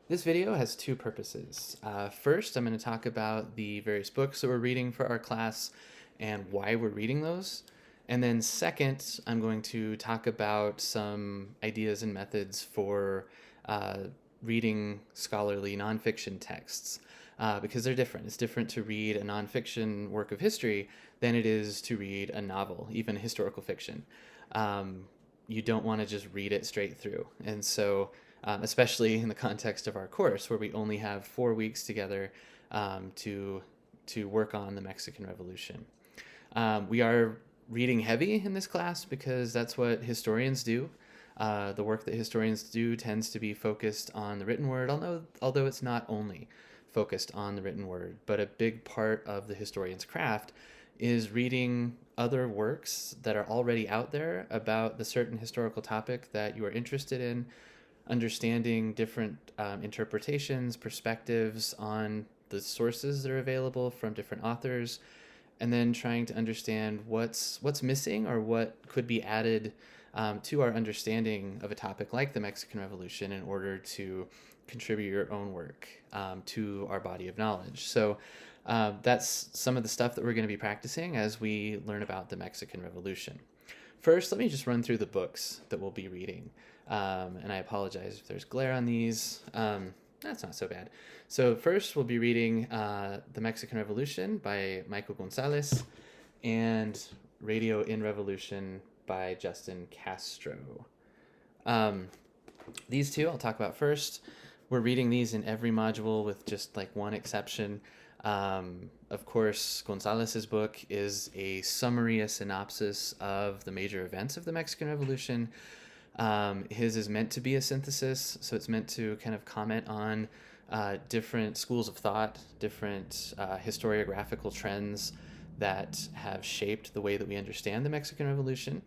This video has two purposes. First, I'm going to talk about the various books that we're reading for our class and why we're reading those. And then second, I'm going to talk about some ideas and methods for uh, reading scholarly nonfiction texts because they're different. It's different to read a nonfiction work of history than it is to read a novel, even historical fiction. Um, you don't want to just read it straight through. And so especially in the context of our course, where we only have 4 weeks together to work on the Mexican Revolution. We are reading heavy in this class because that's what historians do. The work that historians do tends to be focused on the written word, although it's not only focused on the written word, but a big part of the historian's craft is reading other works that are already out there about the certain historical topic that you are interested in, understanding different interpretations, perspectives on the sources that are available from different authors, and then trying to understand what's missing or what could be added to our understanding of a topic like the Mexican Revolution in order to contribute your own work to our body of knowledge. So that's some of the stuff that we're going to be practicing as we learn about the Mexican Revolution. First, let me just run through the books that we'll be reading. And I apologize if there's glare on these. That's not so bad. So first, we'll be reading The Mexican Revolution by Michael Gonzalez and Radio in Revolution by Justin Castro. Um, these two I'll talk about first. We're reading these in every module with just like one exception. Of course, Gonzalez's book is a summary, a synopsis of the major events of the Mexican Revolution. His is meant to be a synthesis, so it's meant to kind of comment on different schools of thought, different historiographical trends that have shaped the way that we understand the Mexican Revolution.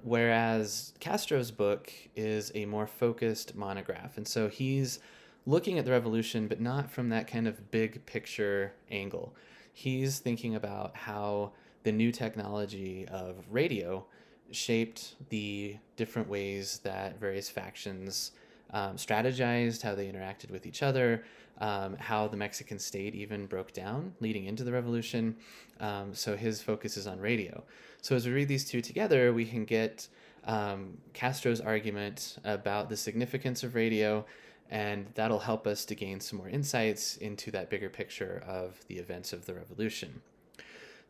Whereas Castro's book is a more focused monograph. And so he's looking at the revolution, but not from that kind of big picture angle. He's thinking about how the new technology of radio shaped the different ways that various factions strategized, how they interacted with each other, how the Mexican state even broke down leading into the revolution. So his focus is on radio. So as we read these two together, we can get Castro's argument about the significance of radio, and that'll help us to gain some more insights into that bigger picture of the events of the revolution.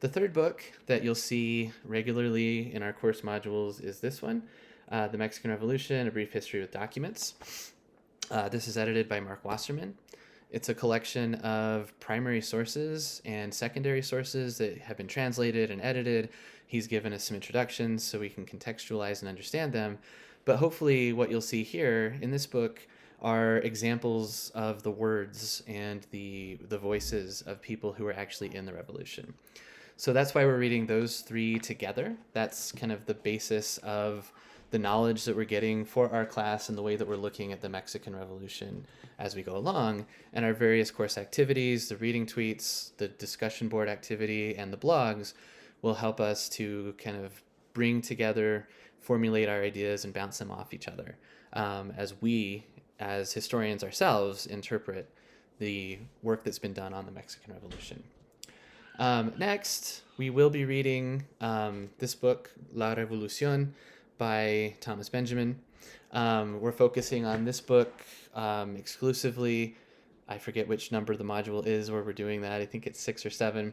The third book that you'll see regularly in our course modules is this one, The Mexican Revolution, A Brief History with Documents. This is edited by Mark Wasserman. It's a collection of primary sources and secondary sources that have been translated and edited. He's given us some introductions so we can contextualize and understand them. But hopefully what you'll see here in this book are examples of the words and the voices of people who were actually in the revolution. So that's why we're reading those three together. That's kind of the basis of the knowledge that we're getting for our class and the way that we're looking at the Mexican Revolution as we go along. And our various course activities, the reading tweets, the discussion board activity, and the blogs will help us to kind of bring together, formulate our ideas, and bounce them off each other as we, as historians ourselves, interpret the work that's been done on the Mexican Revolution. Next, we will be reading this book, La Revolución, by Thomas Benjamin. We're focusing on this book exclusively. I forget which number the module is where we're doing that. I think it's 6 or 7.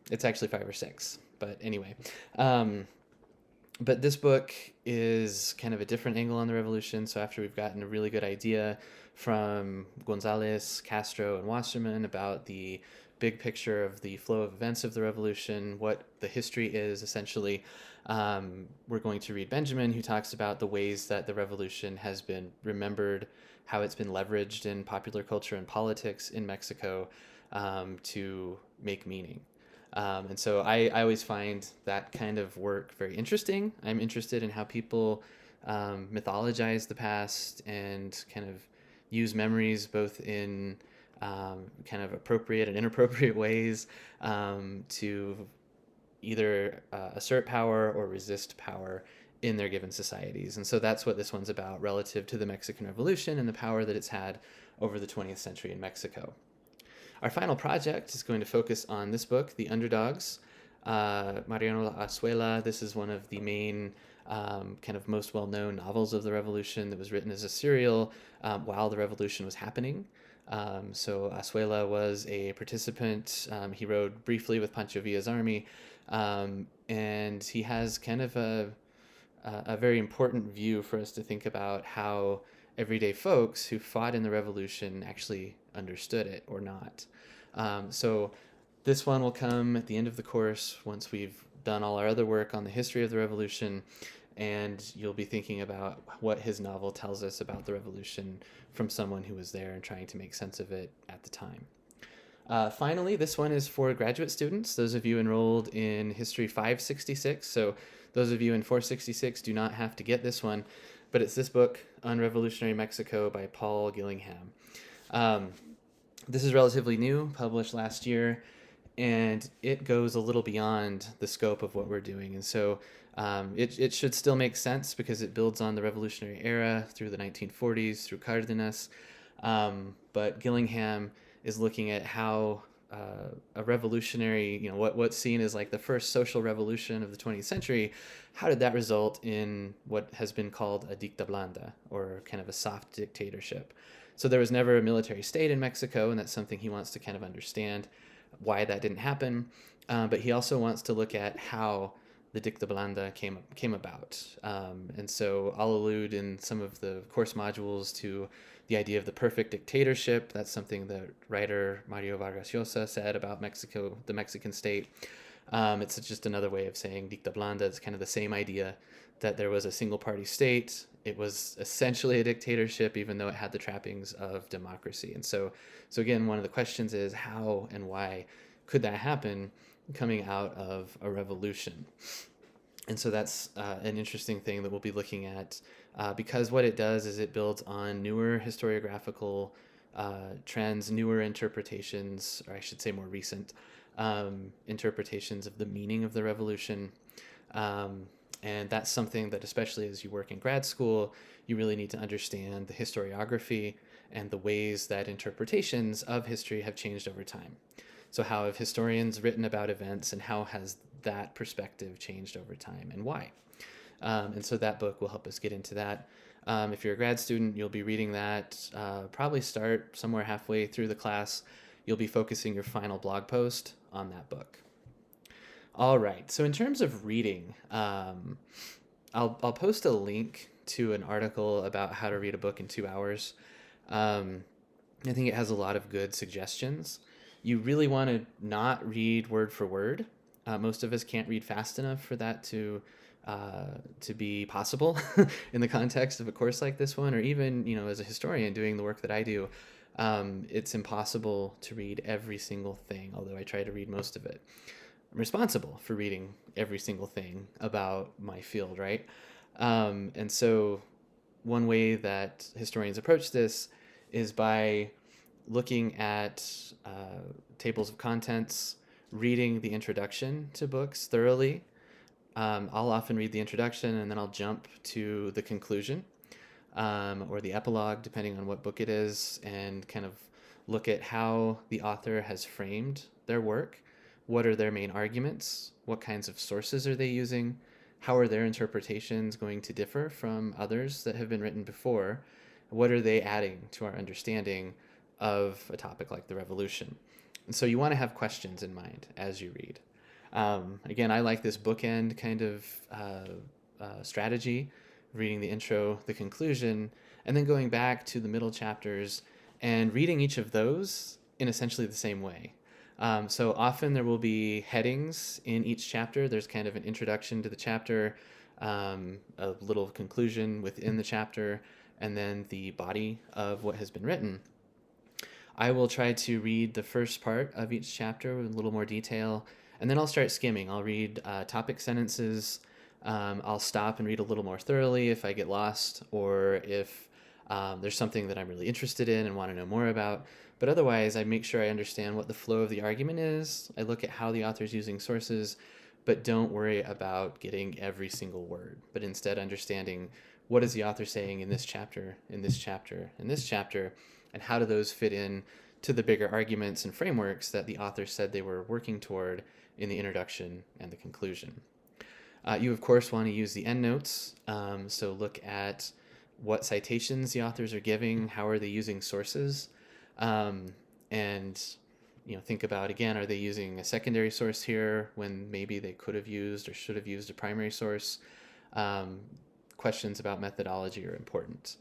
It's actually 5 or 6. But anyway. But this book is kind of a different angle on the revolution. So after we've gotten a really good idea from Gonzalez, Castro, and Wasserman about the big picture of the flow of events of the revolution, what the history is essentially, we're going to read Benjamin, who talks about the ways that the revolution has been remembered, how it's been leveraged in popular culture and politics in Mexico to make meaning. And so I always find that kind of work very interesting. I'm interested in how people mythologize the past and kind of use memories both in kind of appropriate and inappropriate ways to either assert power or resist power in their given societies. And so that's what this one's about relative to the Mexican Revolution and the power that it's had over the 20th century in Mexico. Our final project is going to focus on this book, The Underdogs. Mariano Azuela, this is one of the main kind of most well-known novels of the Revolution that was written as a serial while the Revolution was happening. So Azuela was a participant. He rode briefly with Pancho Villa's army, and he has kind of a very important view for us to think about how everyday folks who fought in the Revolution actually understood it or not. So this one will come at the end of the course once we've done all our other work on the history of the Revolution, and you'll be thinking about what his novel tells us about the Revolution from someone who was there and trying to make sense of it at the time. Finally, this one is for graduate students, those of you enrolled in History 566. So those of you in 466 do not have to get this one, but it's this book, Unrevolutionary Mexico by Paul Gillingham. This is relatively new, published last year, and it goes a little beyond the scope of what we're doing. And so it should still make sense because it builds on the Revolutionary era through the 1940s, through Cardenas. But Gillingham is looking at how a revolutionary, what's seen as like the first social revolution of the 20th century, how did that result in what has been called a dicta blanda, or kind of a soft dictatorship? So there was never a military state in Mexico, and that's something he wants to kind of understand why that didn't happen. But he also wants to look at how the dicta blanda came about. And so I'll allude in some of the course modules to the idea of the perfect dictatorship. That's something that writer Mario Vargas Llosa said about Mexico, the Mexican state. It's just another way of saying dicta blanda. It's kind of the same idea that there was a single party state. It was essentially a dictatorship, even though it had the trappings of democracy. And so again, one of the questions is how and why could that happen coming out of a revolution? And so that's an interesting thing that we'll be looking at because what it does is it builds on newer historiographical trends, newer interpretations, or I should say more recent interpretations of the meaning of the revolution. And that's something that, especially as you work in grad school, you really need to understand the historiography and the ways that interpretations of history have changed over time. So how have historians written about events, and how has that perspective changed over time, and why? And so that book will help us get into that. If you're a grad student, you'll be reading that, probably start somewhere halfway through the class. You'll be focusing your final blog post on that book. All right, so in terms of reading, I'll post a link to an article about how to read a book in 2 hours. I think it has a lot of good suggestions. You really want to not read word for word. Most of us can't read fast enough for that to be possible in the context of a course like this one, or even, as a historian doing the work that I do. It's impossible to read every single thing, although I try to read most of it. I'm responsible for reading every single thing about my field, right? And so one way that historians approach this is by looking at tables of contents, reading the introduction to books thoroughly. I'll often read the introduction and then I'll jump to the conclusion or the epilogue, depending on what book it is, and kind of look at how the author has framed their work. What are their main arguments? What kinds of sources are they using? How are their interpretations going to differ from others that have been written before? What are they adding to our understanding of a topic like the Revolution? And so you want to have questions in mind as you read. Again, I like this bookend kind of strategy, reading the intro, the conclusion, and then going back to the middle chapters and reading each of those in essentially the same way. So often there will be headings in each chapter. There's kind of an introduction to the chapter, a little conclusion within the chapter, and then the body of what has been written. I will try to read the first part of each chapter with a little more detail, and then I'll start skimming. I'll read topic sentences. I'll stop and read a little more thoroughly if I get lost, or if there's something that I'm really interested in and want to know more about. But otherwise, I make sure I understand what the flow of the argument is. I look at how the author's using sources, but don't worry about getting every single word, but instead understanding what is the author saying in this chapter, in this chapter, in this chapter, and how do those fit in to the bigger arguments and frameworks that the author said they were working toward in the introduction and the conclusion. You, of course, want to use the endnotes. So look at what citations the authors are giving, how are they using sources, and think about, again, are they using a secondary source here when maybe they could have used or should have used a primary source? Questions about methodology are important.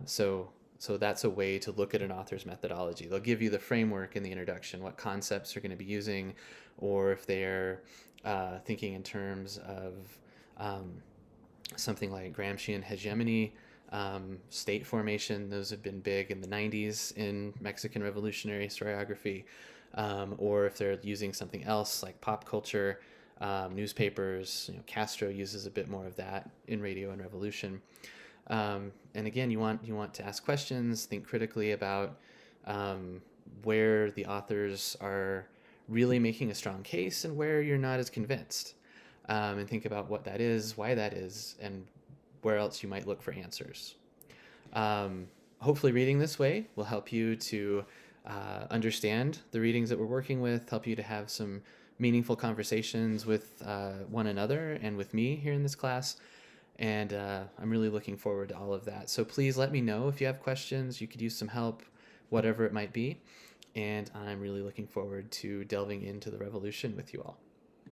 So that's a way to look at an author's methodology. They'll give you the framework in the introduction, what concepts they're going to be using, or if they're thinking in terms of something like Gramscian hegemony, state formation. Those have been big in the 90s in Mexican revolutionary historiography. Or if they're using something else like pop culture, newspapers, Castro uses a bit more of that in Radio and Revolution. And again, you want to ask questions, think critically about where the authors are really making a strong case and where you're not as convinced, and think about what that is, why that is, and where else you might look for answers. Hopefully reading this way will help you to understand the readings that we're working with, help you to have some meaningful conversations with one another and with me here in this class. And I'm really looking forward to all of that. So please let me know if you have questions, you could use some help, whatever it might be. And I'm really looking forward to delving into the revolution with you all.